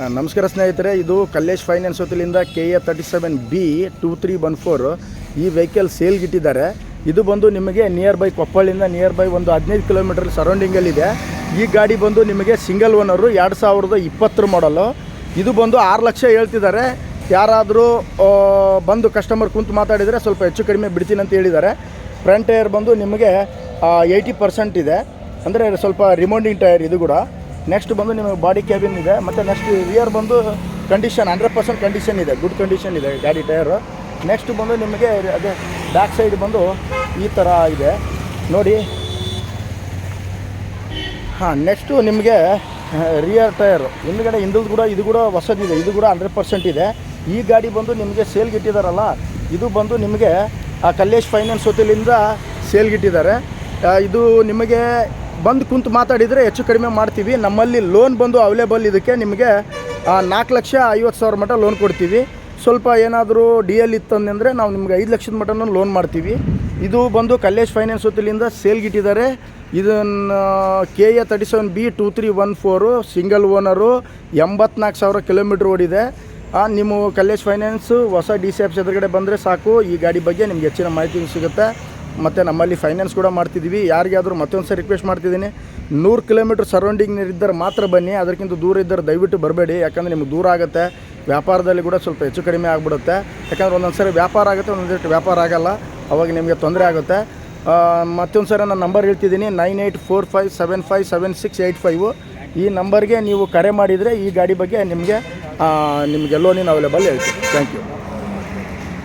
ನಮಸ್ಕಾರ ಸ್ನೇಹಿತರೆ, ಇದು ಕಲ್ಲೇಶ್ ಫೈನಾನ್ಸ್ ವತಿಯಿಂದ KA 37B 2314 ಈ ವೆಹಿಕಲ್ ಸೇಲ್ಗಿಟ್ಟಿದ್ದಾರೆ. ಇದು ಬಂದು ನಿಮಗೆ ನಿಯರ್ ಬೈ ಕೊಪ್ಪಳಿಂದ ನಿಯರ್ ಬೈ ಒಂದು 15 ಕಿಲೋಮೀಟರ್ ಸರೌಂಡಿಂಗಲ್ಲಿದೆ. ಈ ಗಾಡಿ ಬಂದು ನಿಮಗೆ ಸಿಂಗಲ್ ಓನರು 2020 ಮಾಡಲು. ಇದು ಬಂದು 6 ಲಕ್ಷ ಹೇಳ್ತಿದ್ದಾರೆ. ಯಾರಾದರೂ ಬಂದು ಕಸ್ಟಮರ್ ಕುಂತು ಮಾತಾಡಿದರೆ ಸ್ವಲ್ಪ ಹೆಚ್ಚು ಕಡಿಮೆ ಬಿಡ್ತೀನಿ ಅಂತ ಹೇಳಿದ್ದಾರೆ. ಫ್ರಂಟ್ ಟೈರ್ ಬಂದು ನಿಮಗೆ 80% ಇದೆ, ಅಂದರೆ ಸ್ವಲ್ಪ ರಿಮೌಂಡಿಂಗ್ ಟೈರ್ ಇದು ಕೂಡ. ನೆಕ್ಸ್ಟ್ ಬಂದು ನಿಮಗೆ ಬಾಡಿ ಕ್ಯಾಬಿನ್ ಇದೆ, ಮತ್ತು ನೆಕ್ಸ್ಟ್ ರಿಯರ್ ಬಂದು ಕಂಡೀಷನ್ 100% ಕಂಡೀಷನ್ ಇದೆ, ಗುಡ್ ಕಂಡೀಷನ್ ಇದೆ ಗಾಡಿ ಟೈರು. ನೆಕ್ಸ್ಟ್ ಬಂದು ನಿಮಗೆ ಅದೇ ಬ್ಯಾಕ್ ಸೈಡ್ ಬಂದು ಈ ಥರ ಇದೆ ನೋಡಿ. ನೆಕ್ಸ್ಟು ನಿಮಗೆ ರಿಯರ್ ಟೈರ್ ಹಿಂದ್ಗಡೆ ಕೂಡ ಇದು ಕೂಡ ಹೊಸದಿದೆ, ಇದು ಕೂಡ 100% ಇದೆ. ಈ ಗಾಡಿ ಬಂದು ನಿಮಗೆ ಸೇಲ್ಗಿಟ್ಟಿದ್ದಾರಲ್ಲ, ಇದು ಬಂದು ನಿಮಗೆ ಕಲ್ಲೇಶ್ ಫೈನಾನ್ಸ್ ವತಿಯಿಂದ ಸೇಲ್ಗಿಟ್ಟಿದ್ದಾರೆ. ಇದು ನಿಮಗೆ ಬಂದು ಕುಂತು ಮಾತಾಡಿದರೆ ಹೆಚ್ಚು ಕಡಿಮೆ ಮಾಡ್ತೀವಿ. ನಮ್ಮಲ್ಲಿ ಲೋನ್ ಬಂದು ಅವೈಲೇಬಲ್ ಇದಕ್ಕೆ ನಿಮಗೆ 4,50,000 ಮಟ್ಟ ಲೋನ್ ಕೊಡ್ತೀವಿ. ಸ್ವಲ್ಪ ಏನಾದರೂ DL ಇತ್ತಂದರೆ ನಾವು ನಿಮ್ಗೆ 5 ಲಕ್ಷದ ಮಟ್ಟನೂ ಲೋನ್ ಮಾಡ್ತೀವಿ. ಇದು ಬಂದು ಕಲ್ಲೇಶ್ ಫೈನಾನ್ಸ್ ವತಿಯಿಂದ ಸೇಲ್ಗಿಟ್ಟಿದ್ದಾರೆ. ಇದನ್ನು KA 37B 2314 single owner, 84,000 kilometre ಓಡಿದೆ. ನೀವು ಕಲ್ಲೇಶ್ ಫೈನಾನ್ಸು ಹೊಸ DC ಆಫೀಸ್ ಎದುರುಗಡೆ ಬಂದರೆ ಸಾಕು, ಈ ಗಾಡಿ ಬಗ್ಗೆ ನಿಮ್ಗೆ ಹೆಚ್ಚಿನ ಮಾಹಿತಿ ಸಿಗುತ್ತೆ. ಮತ್ತು ನಮ್ಮಲ್ಲಿ ಫೈನಾನ್ಸ್ ಕೂಡ ಮಾಡ್ತಿದ್ದೀವಿ. ಯಾರಿಗಾದರೂ ಮತ್ತೊಂದು ಸರಿ ರಿಕ್ವೆಸ್ಟ್ ಮಾಡ್ತಿದ್ದೀನಿ, 100 ಕಿಲೋಮೀಟ್ರ್ ಸರೌಂಡಿಂಗ್ನಿದ್ದರೆ ಮಾತ್ರ ಬನ್ನಿ, ಅದಕ್ಕಿಂತ ದೂರ ಇದ್ದರೆ ದಯವಿಟ್ಟು ಬರಬೇಡಿ. ಯಾಕಂದರೆ ನಿಮ್ಗೆ ದೂರ ಆಗುತ್ತೆ, ವ್ಯಾಪಾರದಲ್ಲಿ ಕೂಡ ಸ್ವಲ್ಪ ಹೆಚ್ಚು ಕಡಿಮೆ ಆಗಿಬಿಡುತ್ತೆ. ಯಾಕಂದರೆ ಒಂದೊಂದು ಸರಿ ವ್ಯಾಪಾರ ಆಗುತ್ತೆ, ಒಂದೊಂದು ವ್ಯಾಪಾರ ಆಗೋಲ್ಲ, ಅವಾಗ ನಿಮಗೆ ತೊಂದರೆ ಆಗುತ್ತೆ. ಮತ್ತೊಂದು ಸರಿ ನಾನು ನಂಬರ್ ಹೇಳ್ತಿದ್ದೀನಿ, 9845757685. ಈ ನಂಬರ್ಗೆ ನೀವು ಕರೆ ಮಾಡಿದರೆ ಈ ಗಾಡಿ ಬಗ್ಗೆ ನಿಮಗೆ ಲೋನಿನ ಅವೈಲೇಬಲ್ ಹೇಳ್ತೀನಿ. Thank you.